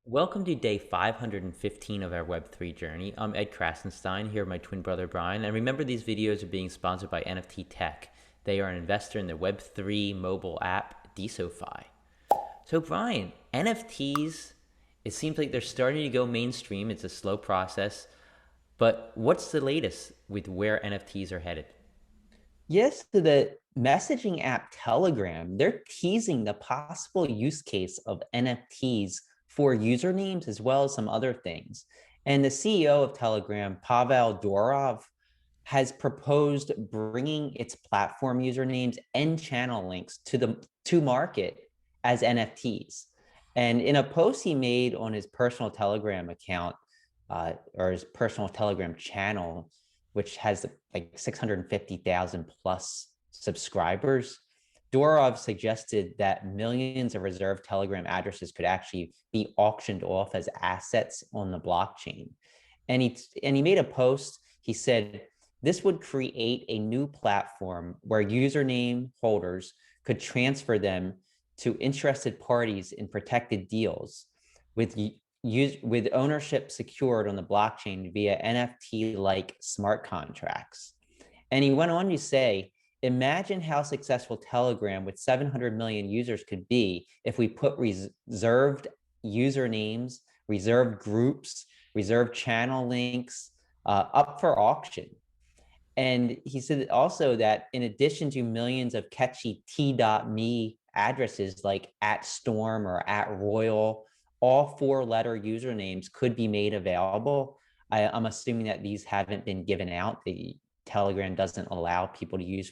Welcome to day 515 of our Web3 journey. I'm Ed Krasenstein here with my twin brother Brian. And remember, these videos are being sponsored by NFT Tech. They are an investor in the Web3 mobile app DesoFi. So, Brian, NFTs, it seems like they're starting to go mainstream. It's a slow process. But what's the latest with where NFTs are headed? Yes, to the messaging app Telegram, they're teasing the possible use case of NFTs for usernames as well as some other things. And the CEO of Telegram, Pavel Durov, has proposed bringing its platform usernames and channel links to market as NFTs. And in a post he made on his personal Telegram account, or his personal Telegram channel, which has like 650,000 plus subscribers, Durov suggested that millions of reserved Telegram addresses could actually be auctioned off as assets on the blockchain. And he made a post. He said this would create a new platform where username holders could transfer them to interested parties in protected deals with with ownership secured on the blockchain via NFT like smart contracts. And he went on to say, imagine how successful Telegram with 700 million users could be if we put reserved usernames, reserved groups, reserved channel links up for auction. And he said also that in addition to millions of catchy t.me addresses like at Storm or at Royal, all four-letter usernames could be made available. I'm assuming that these haven't been given out. The Telegram doesn't allow people to use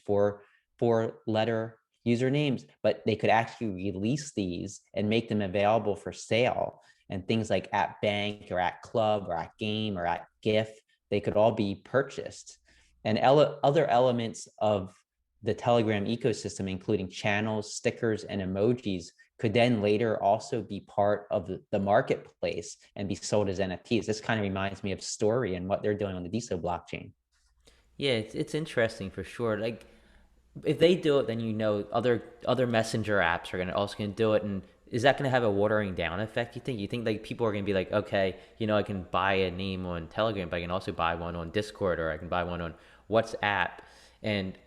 four-letter usernames, but they could actually release these and make them available for sale. And things like at bank or at club or at game or at GIF, they could all be purchased. And other elements of the Telegram ecosystem, including channels, stickers, and emojis, could then later also be part of the marketplace and be sold as NFTs. This kind of reminds me of Story and what they're doing on the Deso blockchain. Yeah, it's interesting for sure. Like, if they do it, then other messenger apps are gonna do it, and is that gonna have a watering down effect? You think? You think like people are gonna be like, okay, I can buy a name on Telegram, but I can also buy one on Discord, or I can buy one on WhatsApp, and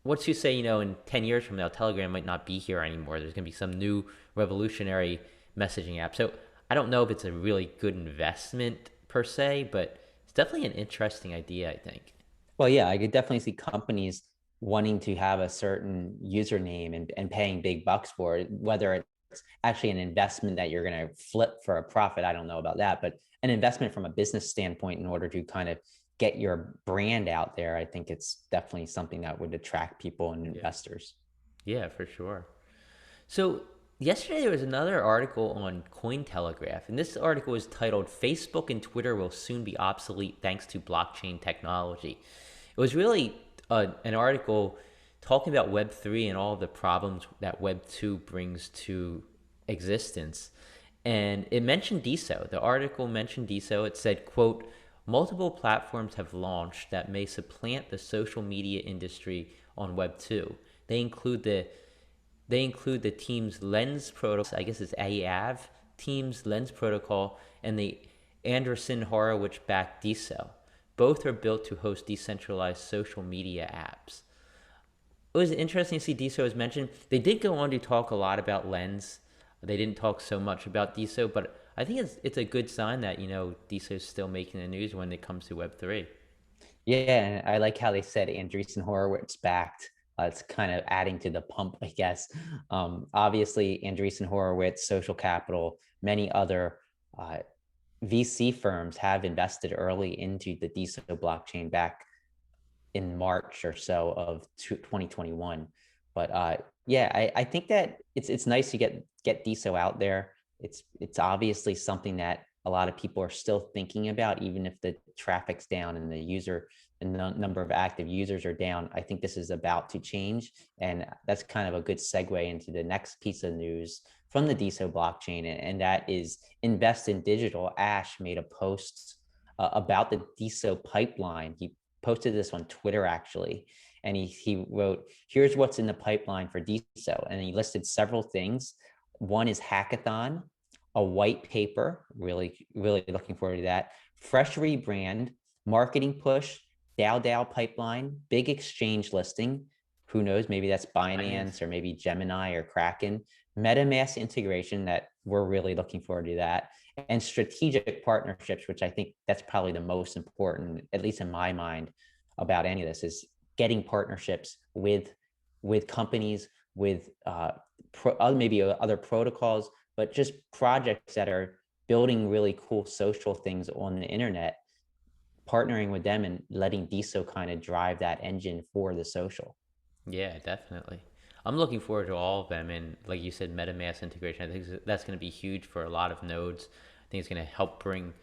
what's you say? In 10 years from now, Telegram might not be here anymore. There's gonna be some new revolutionary messaging app. So I don't know if it's a really good investment per se, but it's definitely an interesting idea, I think. Well, yeah, I could definitely see companies wanting to have a certain username and paying big bucks for it, whether it's actually an investment that you're going to flip for a profit. I don't know about that, but an investment from a business standpoint in order to kind of get your brand out there, I think it's definitely something that would attract people and Yeah, investors. yeah, for sure. So yesterday there was another article on Cointelegraph, and this article was titled "Facebook and Twitter Will Soon Be Obsolete Thanks to Blockchain Technology." It was really an article talking about Web3 and all of the problems that Web2 brings to existence. And it mentioned DeSo. The article mentioned DeSo. It said, quote, multiple platforms have launched that may supplant the social media industry on Web2. They include the they include the team's Lens protocol, I guess it's AAV, team's Lens protocol, and the Anderson Horowitz backed DeSo. Both are built to host decentralized social media apps. It was interesting to see DeSo as mentioned. They did go on to talk a lot about Lens. They didn't talk so much about DeSo, but I think it's a good sign that DeSo is still making the news when it comes to Web3. Yeah, and I like how they said Andreessen Horowitz backed. It's kind of adding to the pump, I guess. Obviously, Andreessen Horowitz, Social Capital, many other uh, VC firms have invested early into the DeSo blockchain back in March or so of 2021. But yeah, I think that it's nice to get DeSo out there. It's obviously something that a lot of people are still thinking about, even if the traffic's down and the number of active users are down. I think this is about to change, and that's kind of a good segue into the next piece of news from the DeSo blockchain, and that is Invest in Digital. Ash made a post about the DeSo pipeline. He posted this on Twitter actually, and he wrote, "Here's what's in the pipeline for DeSo," and he listed several things. One is hackathon. a white paper, really looking forward to that. Fresh rebrand, marketing push, DAO pipeline, big exchange listing. Who knows? Maybe that's Binance Finance. or maybe Gemini or Kraken. MetaMask integration that we're really looking forward to that. And strategic partnerships, which I think that's probably the most important, at least in my mind, about any of this, is getting partnerships with companies, with maybe other protocols, but just projects that are building really cool social things on the internet, partnering with them and letting Deso kind of drive that engine for the social. Yeah, definitely. I'm looking forward to all of them, and like you said, MetaMask integration. I think that's going to be huge for a lot of nodes. I think it's going to help bring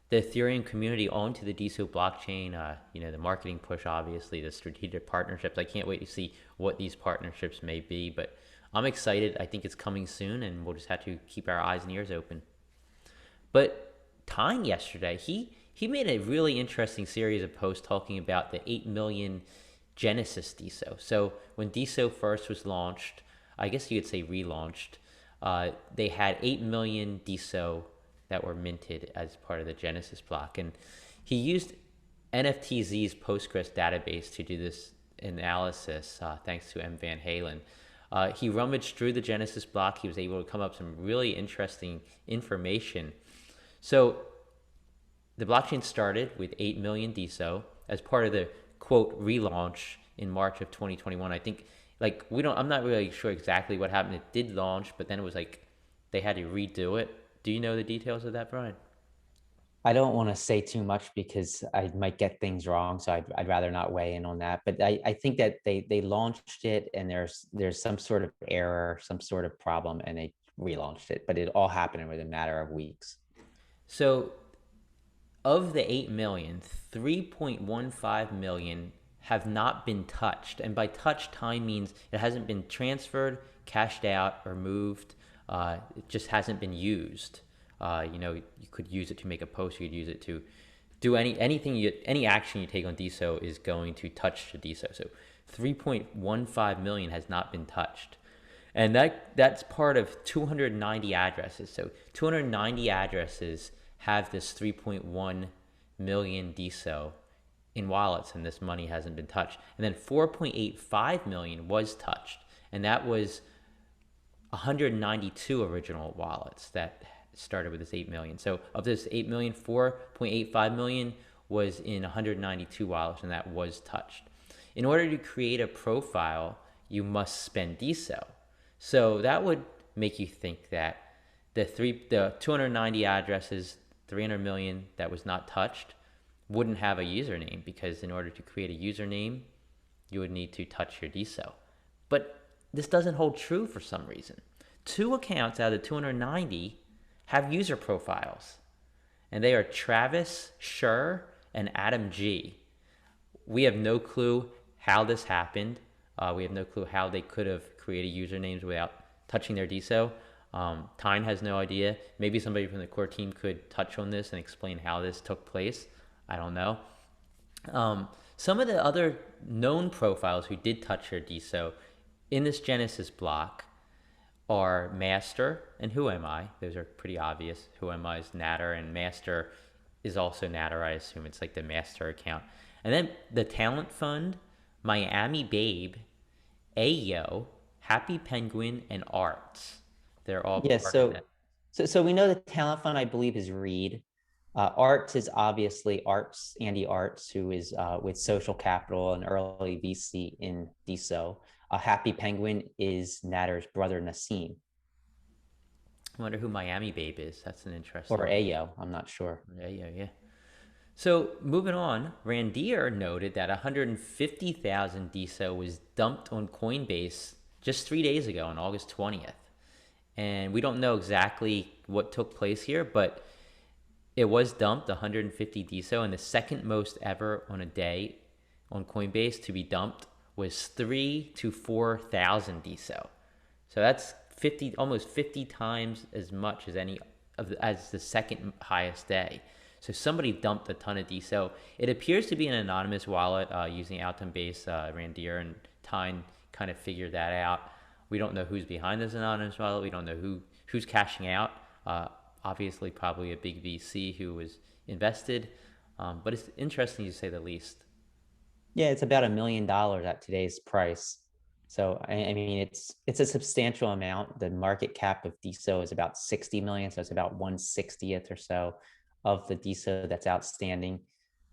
the Ethereum community onto the Deso blockchain. The marketing push, obviously, the strategic partnerships. I can't wait to see what these partnerships may be, but I'm excited. I think it's coming soon, and we'll just have to keep our eyes and ears open. But Tyne yesterday, he made a really interesting series of posts talking about the 8 million Genesis Deso. So when Deso first was launched, I guess you could say relaunched, they had 8 million Deso that were minted as part of the Genesis block. And he used NFTZ's Postgres database to do this analysis, thanks to M. Van Halen. He rummaged through the Genesis block. He was able to come up with some really interesting information. So the blockchain started with 8 million DSO as part of the quote relaunch in March of 2021. I think I'm not really sure exactly what happened. It did launch, but then it was like they had to redo it. Do you know the details of that, Brian? I don't want to say too much because I might get things wrong, so I'd rather not weigh in on that. But I think that they launched it and there's some sort of error, some sort of problem, and they relaunched it. But it all happened within a matter of weeks. So of the 8 million, 3.15 million have not been touched. And by touched, time means it hasn't been transferred, cashed out, or moved. It just hasn't been used. You could use it to make a post. You could use it to do any action you take on DSO is going to touch the DSO. So 3.15 million has not been touched. And that's part of 290 addresses. So 290 addresses have this 3.1 million DSO in wallets, and this money hasn't been touched. And then 4.85 million was touched, and that was 192 original wallets that started with this 8 million. So of this 8 million, 4.85 million was in 192 wallets, and that was touched. In order to create a profile, you must spend DSO. So that would make you think that the 290 addresses, 300 million that was not touched, wouldn't have a username, because in order to create a username, you would need to touch your DSO. But this doesn't hold true for some reason. 2 accounts out of the 290 have user profiles, and they are Travis Schur and Adam G. We have no clue how this happened. We have no clue how they could have created usernames without touching their DSO. Tyne has no idea. Maybe somebody from the core team could touch on this and explain how this took place. I don't know. Some of the other known profiles who did touch their DSO in this Genesis block are Master and Who Am I. Those are pretty obvious. Who Am I is Natter, and Master is also Natter. I assume it's like the Master account. And then the Talent Fund, Miami Babe, Ayo, Happy Penguin, and Arts. They're all Yes, part of that. so we know the talent fund, I believe, is Reed. Arts is obviously Andy Arts, who is with Social Capital, an early VC in DSO. Happy Penguin is Natter's brother Nassim, I wonder who Miami Babe is. That's an or interesting. Ayo, I'm not sure. Yeah. So moving on, Randier noted that 150,000 DSO was dumped on Coinbase just 3 days ago on August 20th. And we don't know exactly what took place here, but it was dumped 150 DSO, and the second most ever on a day on Coinbase to be dumped was 3 to 4,000 DSO. So that's almost 50 times as much as as the second highest day. So somebody dumped a ton of DSO. It appears to be an anonymous wallet using Alton-based Randier and Tyne kind of figured that out. We don't know who's behind this anonymous wallet. We don't know who's cashing out. Obviously, probably a big VC who was invested, but it's interesting to say the least. Yeah, it's about $1 million at today's price. So I mean, it's a substantial amount. The market cap of Deso is about 60 million, so it's about 1/60th or so of the Deso that's outstanding.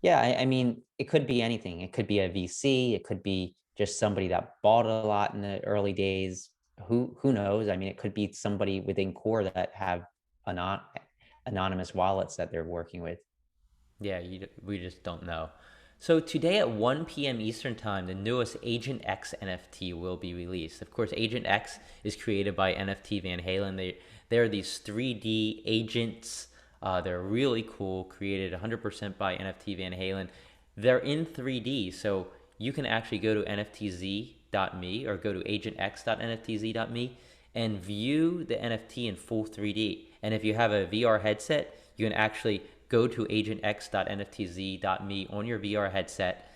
Yeah, I mean, it could be anything. It could be a VC. It could be just somebody that bought a lot in the early days. Who knows? I mean, it could be somebody within Core that have anon anonymous wallets that they're working with. Yeah, we just don't know. So today at 1 p.m. Eastern Time, the newest Agent X NFT will be released. Of course, Agent X is created by NFT Van Halen. They're these 3D agents. They're really cool, created 100% by NFT Van Halen. They're in 3D, so you can actually go to nftz.me or go to agentx.nftz.me and view the NFT in full 3D. And if you have a VR headset, you can actually go to agentx.nftz.me on your VR headset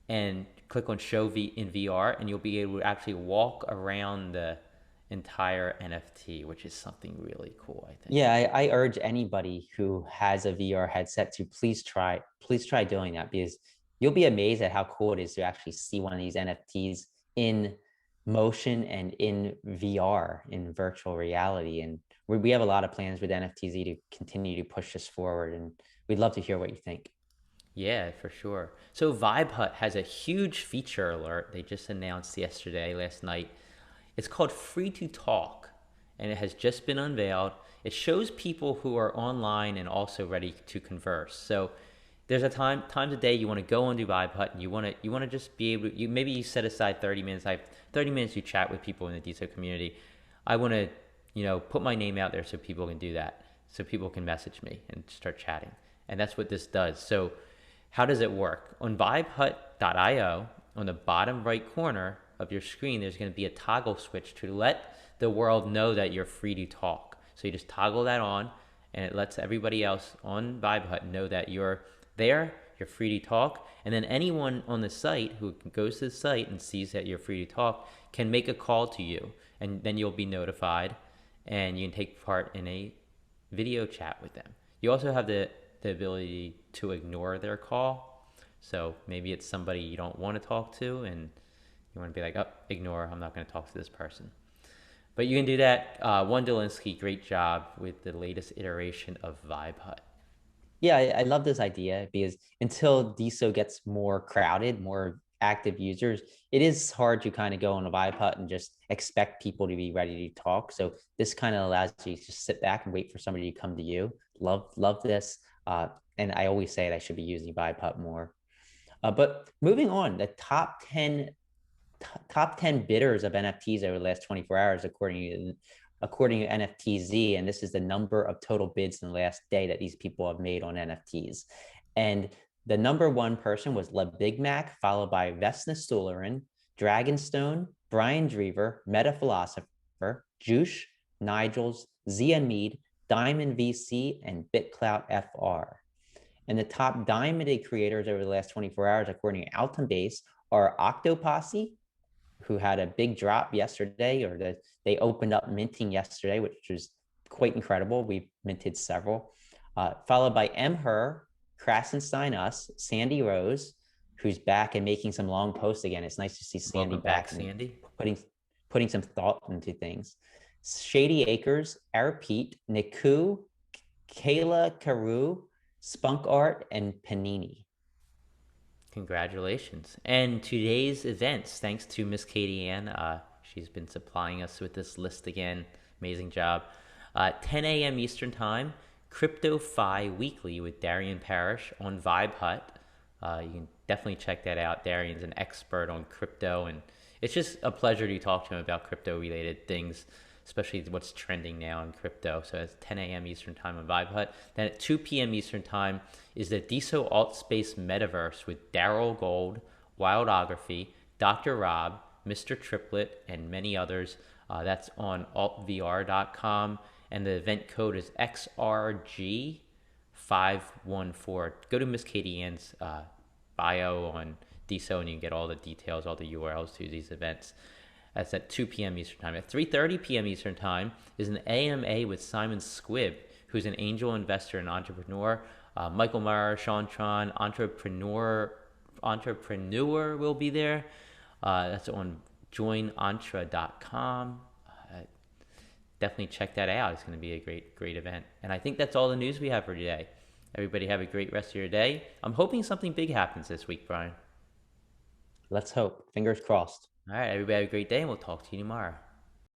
and click on show in VR, and you'll be able to actually walk around the entire NFT, which is something really cool, I think. Yeah, I urge anybody who has a VR headset to please try doing that because you'll be amazed at how cool it is to actually see one of these NFTs in motion and in VR, in virtual reality. And we have a lot of plans with NFTZ to continue to push this forward. And we'd love to hear what you think. Yeah, for sure. So Vibe Hut has a huge feature alert they just announced last night. It's called Free to Talk, and it has just been unveiled. It shows people who are online and also ready to converse. So there's a times a day you want to go onto Vibe Hut and you want to just be able to, maybe you set aside 30 minutes. I have 30 minutes to chat with people in the DSO community. I want to put my name out there so people can do that, so people can message me and start chatting, and that's what this does. So how does it work? On vibehut.io, on the bottom right corner of your screen, there's going to be a toggle switch to let the world know that you're free to talk. So you just toggle that on, and it lets everybody else on VibeHut know that you're there, you're free to talk. And then anyone on the site who goes to the site and sees that you're free to talk can make a call to you, and then you'll be notified, and you can take part in a video chat with them. You also have the ability to ignore their call. So maybe it's somebody you don't want to talk to, and you want to be like, oh, ignore, I'm not going to talk to this person. But you can do that. One Dolinsky, great job with the latest iteration of Vibe Hut. Yeah, I love this idea because until DSO gets more crowded, more active users, it is hard to kind of go on a vibe hut and just expect people to be ready to talk. So this kind of allows you to just sit back and wait for somebody to come to you. Love this. And I always say that I should be using vibe hut more. But moving on, the top 10 bidders of NFTs over the last 24 hours, according to NFTZ, and this is the number of total bids in the last day that these people have made on NFTs. And the number one person was Le Big Mac, followed by Vesna Stularin, Dragonstone, Brian Drever, Meta Philosopher, Juice, Nigels, Zia Mead, Diamond VC, and BitClout FR. And the top diamonded creators over the last 24 hours, according to Altum Base, are Octoposse, who had a big drop yesterday, or they opened up minting yesterday, which was quite incredible. We minted several, followed by M. Her, Krasenstein Us, Sandy Rose, who's back and making some long posts again. It's nice to see Sandy back, Sandy. putting some thought into things. Shady Acres, Arapete, Niku, Kayla Carew, Spunk Art, and Panini. Congratulations. And today's events, thanks to Miss Katie Ann. She's been supplying us with this list again. Amazing job. 10 a.m. Eastern Time, Crypto Fi Weekly with Darian Parrish on Vibe Hut. You can definitely check that out. Darian's an expert on crypto, and it's just a pleasure to talk to him about crypto related things, especially what's trending now in crypto. So it's 10 a.m. Eastern Time on Vibe Hut. Then at 2 p.m. Eastern Time is the Deso Alt Space Metaverse with Daryl Gold, Wildography, Dr. Rob, Mr. Triplet, and many others. That's on altvr.com, and the event code is XRG514. Go to Miss Katie Ann's bio on Deso, and you can get all the details, all the URLs to these events. That's at 2 p.m. Eastern Time. At 3:30 p.m. Eastern Time is an AMA with Simon Squibb, who's an angel investor and entrepreneur. Michael Meyer, Sean Tron, entrepreneur will be there. That's on joinentre.com. Definitely check that out. It's going to be a great event. And I think that's all the news we have for today. Everybody have a great rest of your day. I'm hoping something big happens this week, Brian. Let's hope. Fingers crossed. All right, everybody have a great day, and we'll talk to you tomorrow.